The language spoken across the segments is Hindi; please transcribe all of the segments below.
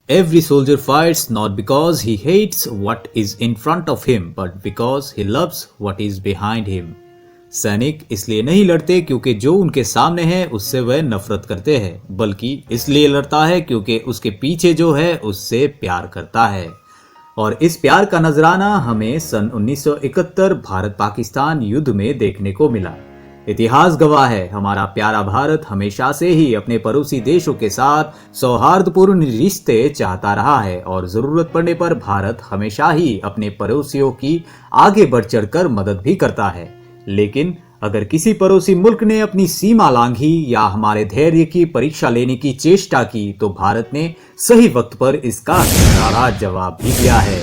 Every soldier fights not because he hates what is in front of him, but because he loves what is behind him. सैनिक इसलिए नहीं लड़ते क्योंकि जो उनके सामने है उससे वह नफरत करते हैं, बल्कि इसलिए लड़ता है क्योंकि उसके पीछे जो है उससे प्यार करता है। और इस प्यार का नजराना हमें सन 1971 भारत पाकिस्तान युद्ध में देखने को मिला। इतिहास गवाह है, हमारा प्यारा भारत हमेशा से ही अपने पड़ोसी देशों के साथ सौहार्दपूर्ण रिश्ते चाहता रहा है और जरूरत पड़ने पर भारत हमेशा ही अपने पड़ोसियों की आगे बढ़ चढ़कर मदद भी करता है। लेकिन अगर किसी पड़ोसी मुल्क ने अपनी सीमा लांघी या हमारे धैर्य की परीक्षा लेने की चेष्टा की तो भारत ने सही वक्त पर इसका करारा जवाब भी दिया है।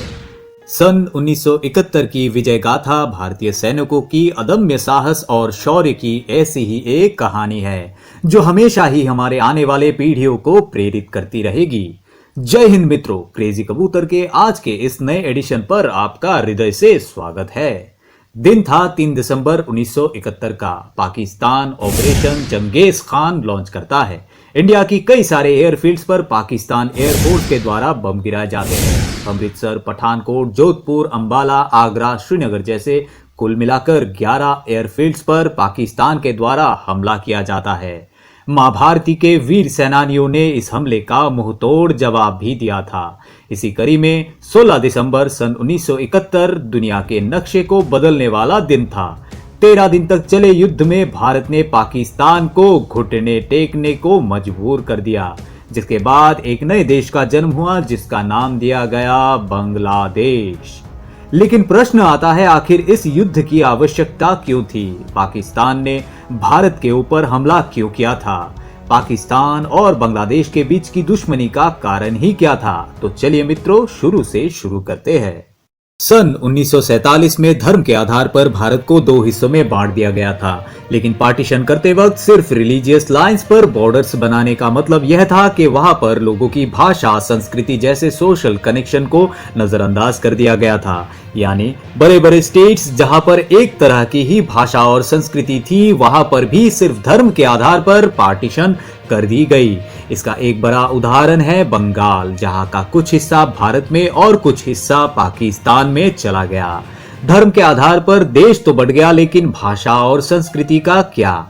सन 1971 की विजय गाथा भारतीय सैनिकों की अदम्य साहस और शौर्य की ऐसी ही एक कहानी है जो हमेशा ही हमारे आने वाले पीढ़ियों को प्रेरित करती रहेगी। जय हिंद मित्रों, क्रेजी कबूतर के आज के इस नए एडिशन पर आपका हृदय से स्वागत है। दिन था 3 दिसंबर 1971 का। पाकिस्तान ऑपरेशन चंगेज खान लॉन्च करता है। इंडिया की कई सारे एयरफील्ड्स पर पाकिस्तान एयरफोर्स के द्वारा बम गिराए जाते हैं। अमृतसर, पठानकोट, जोधपुर, अंबाला, आगरा, श्रीनगर जैसे कुल मिलाकर 11 एयरफील्ड्स पर पाकिस्तान के द्वारा हमला किया जाता है। मां भारती के वीर सेनानियों ने इस हमले का मुंहतोड़ जवाब भी दिया था। इसी कड़ी में 16 दिसंबर सन 1971 दुनिया के नक्शे को बदलने वाला दिन था। 13 दिन तक चले युद्ध में भारत ने पाकिस्तान को घुटने टेकने को मजबूर कर दिया, जिसके बाद एक नए देश का जन्म हुआ जिसका नाम दिया गया बांग्लादेश। लेकिन प्रश्न आता है, आखिर इस युद्ध की आवश्यकता क्यों थी? पाकिस्तान ने भारत के ऊपर हमला क्यों किया था? पाकिस्तान और बांग्लादेश के बीच की दुश्मनी का कारण ही क्या था? तो चलिए मित्रों, शुरू से शुरू करते हैं। सन 1947 में धर्म के आधार पर भारत को 2 हिस्सों में बांट दिया गया था, लेकिन पार्टीशन करते वक्त सिर्फ रिलीजियस लाइंस पर बॉर्डर्स बनाने का मतलब यह था कि वहां पर लोगों की भाषा, संस्कृति जैसे सोशल कनेक्शन को नजरअंदाज कर दिया गया था। यानी बड़े बड़े स्टेट्स जहां पर एक तरह की ही भाषा और संस्कृति थी, वहां पर भी सिर्फ धर्म के आधार पर पार्टीशन कर दी गई। इसका एक बड़ा उदाहरण है बंगाल, जहां का कुछ हिस्सा भारत में और कुछ हिस्सा पाकिस्तान में चला गया। धर्म के आधार पर देश तो बढ़ गया, लेकिन भाषा और संस्कृति का क्या?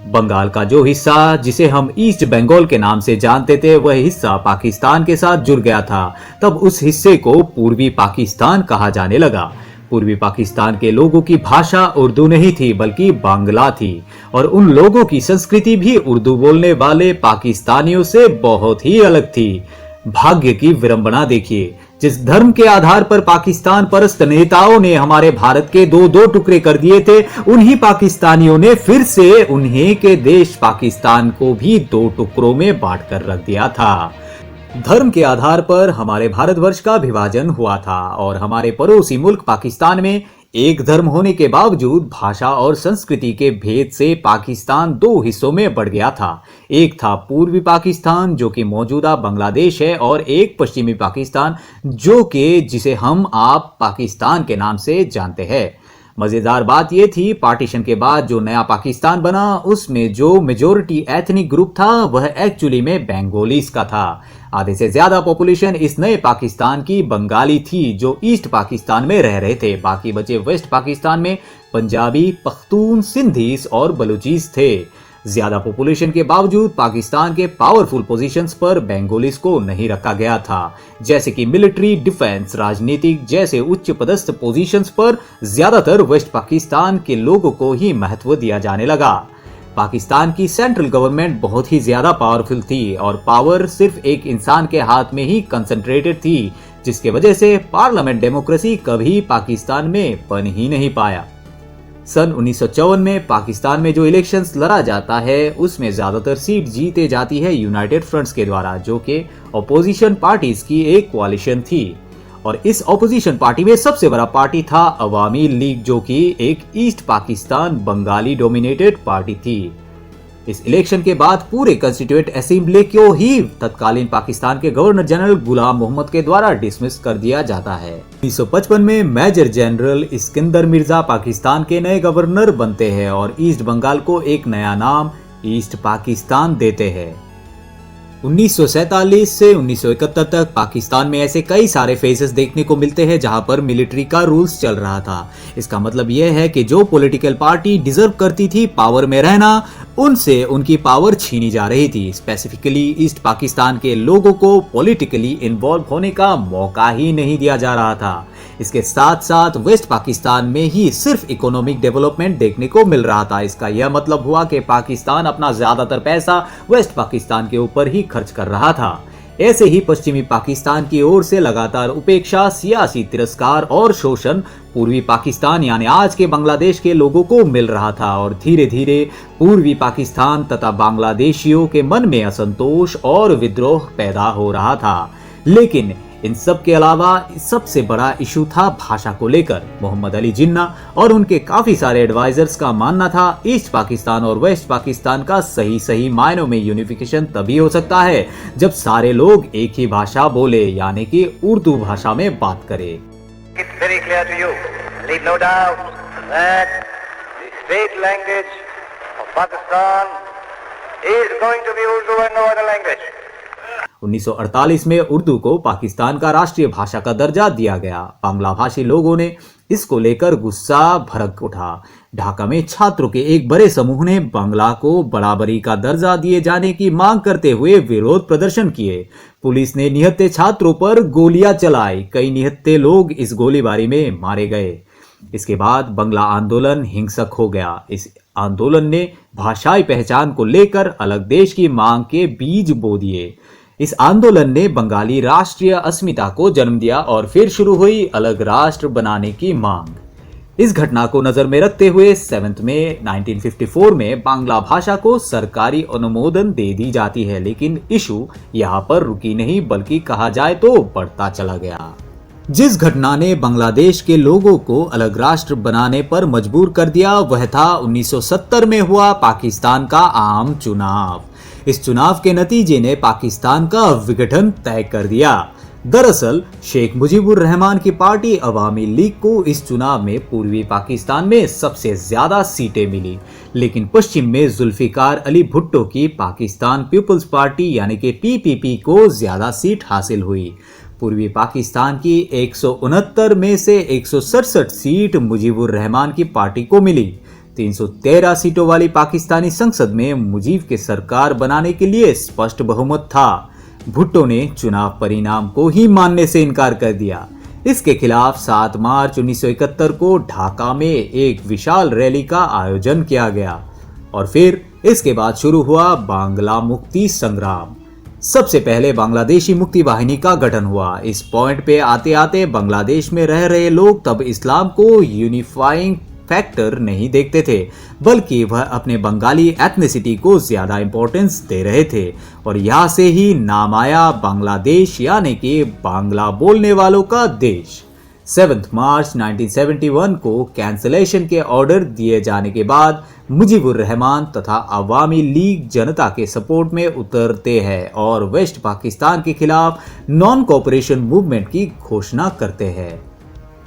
बंगाल का जो हिस्सा जिसे हम ईस्ट बंगाल के नाम से जानते थे, वह हिस्सा पाकिस्तान के साथ जुड़ गया था। तब उस हिस्से को पूर्वी पाकिस्तान कहा जाने लगा। पूर्वी पाकिस्तान के लोगों की भाषा उर्दू नहीं थी बल्कि बांग्ला थी, और उन लोगों की संस्कृति भी उर्दू बोलने वाले पाकिस्तानियों से बहुत ही अलग थी। भाग्य की विडंबना देखिए, जिस धर्म के आधार पर पाकिस्तान परस्त नेताओं ने हमारे भारत के दो टुकड़े कर दिए थे, उन्हीं पाकिस्तानियों ने फिर से उन्हीं के देश पाकिस्तान को भी 2 टुकड़ों में बांट कर रख दिया था। धर्म के आधार पर हमारे भारतवर्ष का विभाजन हुआ था और हमारे पड़ोसी मुल्क पाकिस्तान में एक धर्म होने के बावजूद भाषा और संस्कृति के भेद से पाकिस्तान 2 हिस्सों में बढ़ गया था। एक था पूर्वी पाकिस्तान जो कि मौजूदा बांग्लादेश है, और एक पश्चिमी पाकिस्तान जो कि जिसे हम आप पाकिस्तान के नाम से जानते हैं। मजेदार बात यह थी, पार्टीशन के बाद जो नया पाकिस्तान बना उसमें जो मेजोरिटी एथनिक ग्रुप था वह एक्चुअली में बंगालीज का था। आधे से ज्यादा पॉपुलेशन इस नए पाकिस्तान की बंगाली थी जो ईस्ट पाकिस्तान में रह रहे थे। बाकी बचे वेस्ट पाकिस्तान में पंजाबी, पख्तून, सिंधीस और बलूचीज थे। ज्यादा पॉपुलेशन के बावजूद पाकिस्तान के पावरफुल पोजीशंस पर बंगालीज को नहीं रखा गया था, जैसे कि मिलिट्री, डिफेंस, राजनीतिक जैसे उच्च पदस्थ पोजीशंस पर ज्यादातर वेस्ट पाकिस्तान के लोगों को ही महत्व दिया जाने लगा। पाकिस्तान की सेंट्रल गवर्नमेंट बहुत ही ज्यादा पावरफुल थी और पावर सिर्फ एक इंसान के हाथ में ही कंसंट्रेटेड थी, जिसके वजह से पार्लियामेंट डेमोक्रेसी कभी पाकिस्तान में बन ही नहीं पाया। सन 1954 में पाकिस्तान में जो इलेक्शंस लड़ा जाता है उसमें ज्यादातर सीट जीते जाती है यूनाइटेड फ्रंट्स के द्वारा, जो कि ऑपोजिशन पार्टीज की एक कोalition थी। और इस ऑपोजिशन पार्टी में सबसे बड़ा पार्टी था अवामी लीग, जो कि एक east Pakistan Bengali dominated party थी। इस इलेक्शन के बाद पूरे कंस्टिट्यूएंट असेंबली को ही तत्कालीन पाकिस्तान के गवर्नर जनरल गुलाम मोहम्मद के द्वारा डिसमिस कर दिया जाता है। 1955 में major general Iskander Mirza Pakistan के नए गवर्नर बनते हैं और ईस्ट बंगाल को एक नया नाम ईस्ट पाकिस्तान देते हैं। 1947 से 1971 तक पाकिस्तान में ऐसे कई सारे फेजेस देखने को मिलते हैं जहां पर मिलिट्री का रूल्स चल रहा था। इसका मतलब यह है कि जो पॉलिटिकल पार्टी डिजर्व करती थी पावर में रहना, उनसे उनकी पावर छीनी जा रही थी। स्पेसिफिकली ईस्ट पाकिस्तान के लोगों को पॉलिटिकली इन्वॉल्व होने का मौका ही नहीं दिया जा रहा था। इसके साथ साथ वेस्ट पाकिस्तान में ही सिर्फ इकोनॉमिक डेवलपमेंट देखने को मिल रहा था। इसका यह मतलब हुआ कि पाकिस्तान अपना ज्यादातर पैसा वेस्ट पाकिस्तान के ऊपर ही खर्च कर रहा था। ऐसे ही पश्चिमी पाकिस्तान की ओर से लगातार उपेक्षा, सियासी तिरस्कार और शोषण पूर्वी पाकिस्तान यानी आज के बांग्लादेश के लोगों को मिल रहा था और धीरे धीरे पूर्वी पाकिस्तान तथा बांग्लादेशियों के मन में असंतोष और विद्रोह पैदा हो रहा था। लेकिन इन सब के अलावा सबसे बड़ा इशू था भाषा को लेकर। मोहम्मद अली जिन्ना और उनके काफी सारे एडवाइजर्स का मानना था ईस्ट पाकिस्तान और वेस्ट पाकिस्तान का सही मायनों में यूनिफिकेशन तभी हो सकता है जब सारे लोग एक ही भाषा बोले, यानी कि उर्दू भाषा में बात करें। It's very clear to you, leave no doubt that the state language of Pakistan is going to be Urdu and no other language. 1948 में उर्दू को पाकिस्तान का राष्ट्रीय भाषा का दर्जा दिया गया। बांग्ला भाषी लोगों ने इसको लेकर गुस्सा भड़क उठा। ढाका में छात्रों के एक बड़े समूह ने बांग्ला को बराबरी का दर्जा दिए जाने की मांग करते हुए विरोध प्रदर्शन किए। पुलिस ने निहत्थे छात्रों पर गोलियां चलाई। कई निहत्थे लोग इस गोलीबारी में मारे गए। इसके बाद बांग्ला आंदोलन हिंसक हो गया। इस आंदोलन ने भाषाई पहचान को लेकर अलग देश की मांग के बीज बो दिए। इस आंदोलन ने बंगाली राष्ट्रीय अस्मिता को जन्म दिया और फिर शुरू हुई अलग राष्ट्र बनाने की मांग। इस घटना को नजर में रखते हुए 7 मई 1954 में बांग्ला भाषा को सरकारी अनुमोदन दे दी जाती है। लेकिन इशू यहाँ पर रुकी नहीं बल्कि कहा जाए तो बढ़ता चला गया। जिस घटना ने बांग्लादेश के लोगों को अलग राष्ट्र बनाने पर मजबूर कर दिया वह था 1970 में हुआ पाकिस्तान का आम चुनाव। इस चुनाव के नतीजे ने पाकिस्तान का विघटन तय कर दिया। दरअसल शेख मुजीबुर रहमान की पार्टी अवामी लीग को इस चुनाव में पूर्वी पाकिस्तान में सबसे ज्यादा सीटें मिली, लेकिन पश्चिम में जुल्फिकार अली भुट्टो की पाकिस्तान पीपल्स पार्टी यानी कि पीपीपी को ज्यादा सीट हासिल हुई। पूर्वी पाकिस्तान की 169 में से 167 सीट मुजीबुर रहमान की पार्टी को मिली। 313 सीटों वाली पाकिस्तानी संसद में मुजीब के सरकार बनाने के लिए स्पष्ट बहुमत था। भुट्टो ने चुनाव परिणाम को ही मानने से इनकार कर दिया। इसके खिलाफ 7 मार्च 1971 को ढाका में एक विशाल रैली का आयोजन किया गया और फिर इसके बाद शुरू हुआ बांग्ला मुक्ति संग्राम। सबसे पहले बांग्लादेशी मुक्ति वाहिनी का गठन हुआ। इस पॉइंट पे आते आते बांग्लादेश में रह रहे लोग तब इस्लाम को यूनिफाइंग फैक्टर नहीं देखते थे, बल्कि वह अपने बंगाली एथनिसिटी को ज्यादा इंपॉर्टेंस दे रहे थे और यहाँ से ही नाम आया बांग्लादेश यानी कि बांग्ला बोलने वालों का देश। 7 मार्च 1971 को कैंसलेशन के ऑर्डर दिए जाने के बाद मुजीबुर रहमान तथा अवामी लीग जनता के सपोर्ट में उतरते हैं और वेस्ट पाकिस्तान के खिलाफ नॉन कोऑपरेशन मूवमेंट की घोषणा करते हैं।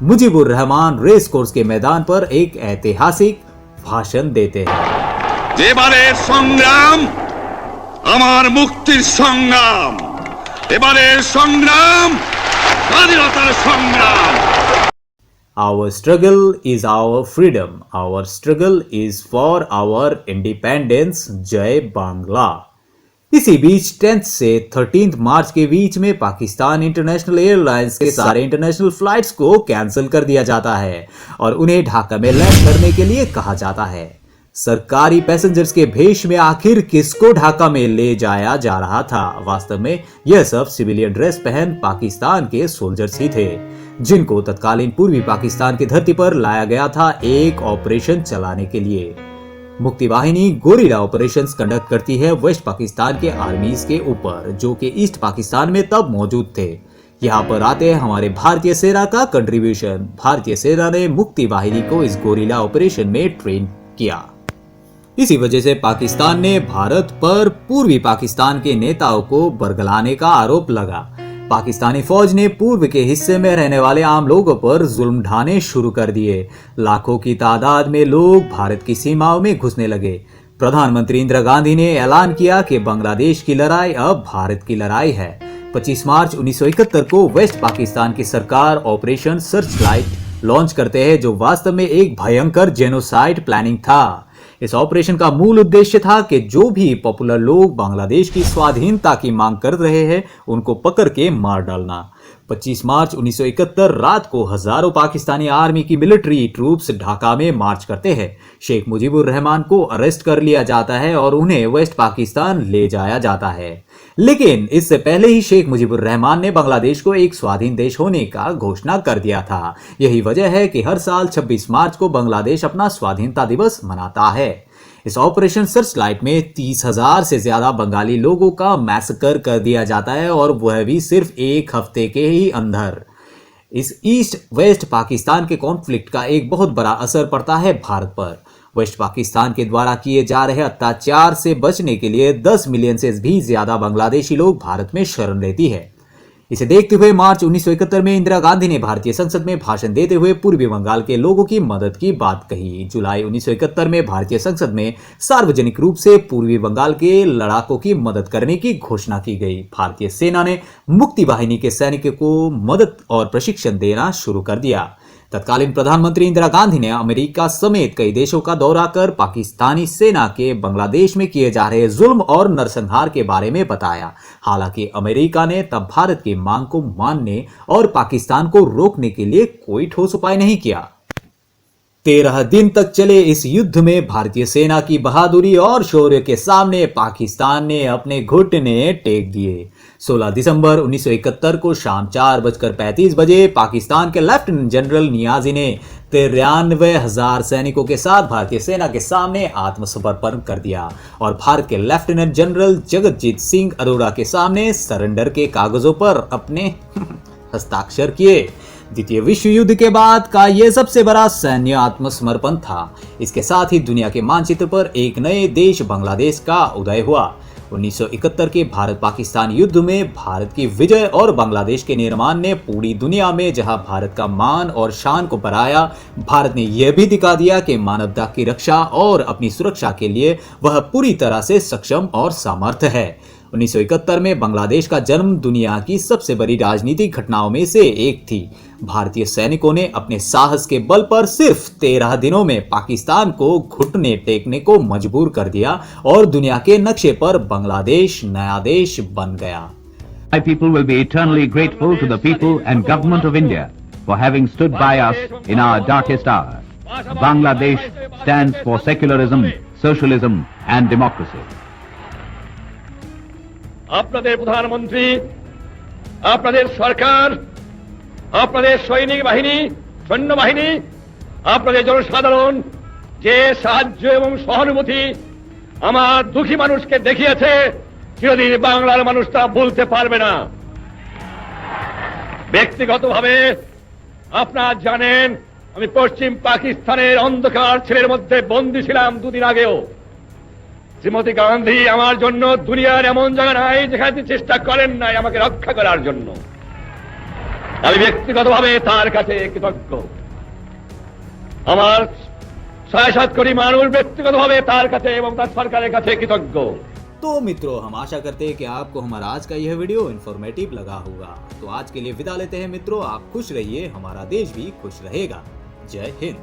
मुजीबुर रहमान रेस कोर्स के मैदान पर एक ऐतिहासिक भाषण देते हैं। এবারে সংগ্রাম আমার মুক্তির সংগ্রাম, এবারে সংগ্রাম স্বাধীনতার সংগ্রাম। Our struggle is our freedom. Our struggle is for our independence. जय बांग्ला। इसी बीच 10 से 13 मार्च के बीच में पाकिस्तान इंटरनेशनल एयरलाइंस के सारे इंटरनेशनल फ्लाइट्स को कैंसिल कर दिया जाता है और उन्हें ढाका में लैंड करने के लिए कहा जाता है। सरकारी पैसेंजर्स के भेष में आखिर किसको ढाका में ले जाया जा रहा था? वास्तव में यह सब सिविलियन ड्रेस पहन पाकिस्तान के सोल्जर्स ही थे, जिनको तत्कालीन पूर्वी पाकिस्तान की धरती पर लाया गया था एक ऑपरेशन चलाने के लिए। मुक्ति वाहिनी गोरिल्ला ऑपरेशंस कंडक्ट करती है वेस्ट पाकिस्तान के आर्मीज के ऊपर, जो कि ईस्ट पाकिस्तान में तब मौजूद थे। यहाँ पर आते हैं हमारे भारतीय सेना का कंट्रीब्यूशन। भारतीय सेना ने मुक्ति वाहिनी को इस गोरिल्ला ऑपरेशन में ट्रेन किया। इसी वजह से पाकिस्तान ने भारत पर पूर्वी पाकिस्तान के नेताओं को बरगलाने का आरोप लगा। पाकिस्तानी फौज ने पूर्व के हिस्से में रहने वाले आम लोगों पर जुल्म ढाने शुरू कर दिए। लाखों की तादाद में लोग भारत की सीमाओं में घुसने लगे। प्रधानमंत्री इंदिरा गांधी ने ऐलान किया कि बांग्लादेश की लड़ाई अब भारत की लड़ाई है। 25 मार्च 1971 को वेस्ट पाकिस्तान की सरकार ऑपरेशन सर्च लाइट लॉन्च करते हैं, जो वास्तव में एक भयंकर जेनोसाइड प्लानिंग था। इस ऑपरेशन का मूल उद्देश्य था कि जो भी पॉपुलर लोग बांग्लादेश की स्वाधीनता की मांग कर रहे हैं उनको पकड़ के मार डालना। 25 मार्च 1971 रात को हजारों पाकिस्तानी आर्मी की मिलिट्री ट्रूप्स ढाका में मार्च करते हैं। शेख मुजीबुर रहमान को अरेस्ट कर लिया जाता है और उन्हें वेस्ट पाकिस्तान ले जाया जाता है। लेकिन इससे पहले ही शेख मुजीबुर रहमान ने बांग्लादेश को एक स्वाधीन देश होने का घोषणा कर दिया था। यही वजह है कि हर साल 26 मार्च को बांग्लादेश अपना स्वाधीनता दिवस मनाता है। इस ऑपरेशन सर्च लाइट में 30,000 से ज्यादा बंगाली लोगों का मैसेकर कर दिया जाता है, और वह भी सिर्फ एक हफ्ते के ही अंदर। इस ईस्ट वेस्ट पाकिस्तान के कॉन्फ्लिक्ट का एक बहुत बड़ा असर पड़ता है भारत पर। वेस्ट पाकिस्तान के द्वारा किए जा रहे अत्याचार से बचने के लिए 10 मिलियन से भी ज्यादा बांग्लादेशी लोग भारत में शरण लेती है। इसे देखते हुए मार्च 1971 में इंदिरा गांधी ने भारतीय संसद में भाषण देते हुए पूर्वी बंगाल के लोगों की मदद की बात कही। जुलाई 1971 में भारतीय संसद में सार्वजनिक रूप से पूर्वी बंगाल के लड़ाकों की मदद करने की घोषणा की गई। भारतीय सेना ने मुक्ति वाहिनी के सैनिकों को मदद और प्रशिक्षण देना शुरू कर दिया। तत्कालीन प्रधानमंत्री इंदिरा गांधी ने अमेरिका समेत कई देशों का दौरा कर पाकिस्तानी सेना के बांग्लादेश में किए जा रहे जुल्म और नरसंहार के बारे में बताया। हालांकि अमेरिका ने तब भारत की मांग को मानने और पाकिस्तान को रोकने के लिए कोई ठोस उपाय नहीं किया। 13 दिन तक चले इस युद्ध में भारतीय सेना की बहादुरी और शौर्य के सामने पाकिस्तान ने अपने घुटने टेक दिए। 16 दिसंबर 1971 को शाम 4:35 बजे पाकिस्तान के लेफ्टिनेंट जनरल नियाजी ने 93,000 सैनिकों के साथ भारतीय सेना के सामने आत्मसमर्पण कर दिया और भारत के लेफ्टिनेंट जनरल जगतजीत सिंह अरोड़ा के सामने सरेंडर के कागजों पर अपने हस्ताक्षर किए। द्वितीय विश्व युद्ध के बाद का यह सबसे बड़ा सैन्य आत्मसमर्पण था। इसके साथ ही दुनिया के मानचित्र पर एक नए देश बांग्लादेश का उदय हुआ। 1971 के भारत पाकिस्तान युद्ध में भारत की विजय और बांग्लादेश के निर्माण ने पूरी दुनिया में जहां भारत का मान और शान को बढ़ाया, भारत ने यह भी दिखा दिया कि मानवता की रक्षा और अपनी सुरक्षा के लिए वह पूरी तरह से सक्षम और समर्थ है। 1971 में बांग्लादेश का जन्म दुनिया की सबसे बड़ी राजनीतिक घटनाओं में से एक थी। भारतीय सैनिकों ने अपने साहस के बल पर सिर्फ 13 दिनों में पाकिस्तान को घुटने टेकने को मजबूर कर दिया और दुनिया के नक्शे पर बांग्लादेश नया देश बन गया। My people will be eternally grateful to the people and government of India for having stood by us in our darkest hour. Bangladesh stands for secularism, socialism and democracy. আপনাদের প্রধানমন্ত্রী, আপনাদের সরকার, আপনাদের সৈনিক বাহিনী, সৈন্যবাহিনী, আপনাদের জনসাধারণ যে সাহায্য এবং সহানুভূতি আমার দুঃখী মানুষকে দেখিয়েছে, চিরদিন বাংলার মানুষ তা ভুলতে পারবে না। ব্যক্তিগতভাবে আপনারা জানেন আমি পশ্চিম পাকিস্তানের অন্ধকার ছেলের মধ্যে বন্দী ছিলাম 2 দিন আগেও। শ্রীমতী গান্ধী আমার জন্য দুনিয়ার এমন জায়গা নাই যেখানে চেষ্টা করেন নাই আমাকে রক্ষা করার জন্য। আমি ব্যক্তিগতভাবে তার কাছে কৃতজ্ঞ। আমার 6-7 কোটি মানুষ ব্যক্তিগতভাবে তার কাছে এবং তার সরকারের কাছে কৃতজ্ঞ। तो मित्रों, हम आशा करते हैं कि आपको हमारा आज का यह वीडियो इन्फॉर्मेटिव लगा होगा। तो आज के लिए विदा लेते हैं मित्रों। आप खुश रहिए, हमारा देश भी खुश रहेगा। जय हिंद।